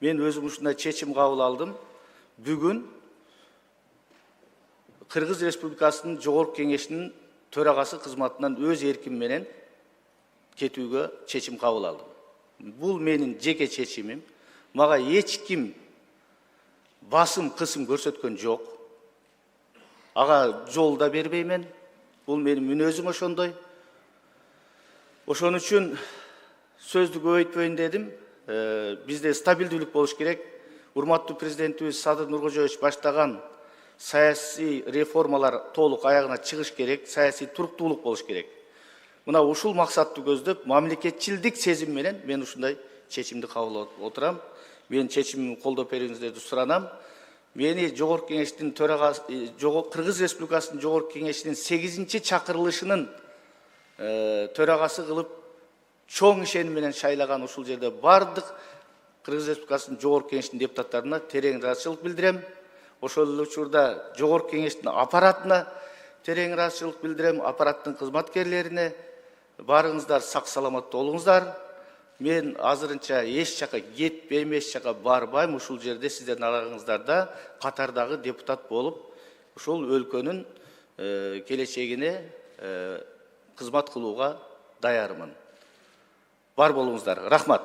Мен өзім ушундай чечим кабыл алдым. Бүгүн Кыргыз Республикасынын Жогорку Кеңешинин төрагасы кызматынан өз эрким менен кетүүгө чечим кабыл алдым. Бул менин жеке чечимим. Мага эч ким басым кысым көрсөткөн жок. Ага жол да бербеймен. Бул менин мүнөзүм ошондой. Ошон үчүн сөздү көбөйтпөйүн дедим. Бизде стабилдүүлүк болуш керек. Урматтуу президентибиз Садыр Нуркожоевич баштаган саясий реформалар толук аягына чыгыш керек, саясий туруктуулук болуш керек. Мына ушул максатты көздөп, мамлекетчилдик сезим менен мен ушундай чечимди кабыл отурам. Мен чечимди колдоп берүүңүздөрдү суранам. Мени Жогорку Кеңештин төрагасы, Кыргыз Республикасынын Жогорку Кеңешинин 8-чи чакырылышынын төрагасы кылып, чоң ишеним менен шайлаган ушул жерде бардык Кыргыз Республикасынын Жогорку Кеңешинин депутаттарына терең ыраазычылык билдирем. Ошол эле учурда Жогорку Кеңештин аппаратына терең ыраазычылык билдирем, аппараттын кызматкерлерине. Барыңыздар сак саламат болуңуздар. Мен азырынча эч жака кетпейм, эч жака барбайм. Ушул жерде сиздердин араңыздарда катардагы депутат болуп, ушул өлкөнүн келечегине кызмат кылууга даярмын. Бар болуңуздар. Рахмат.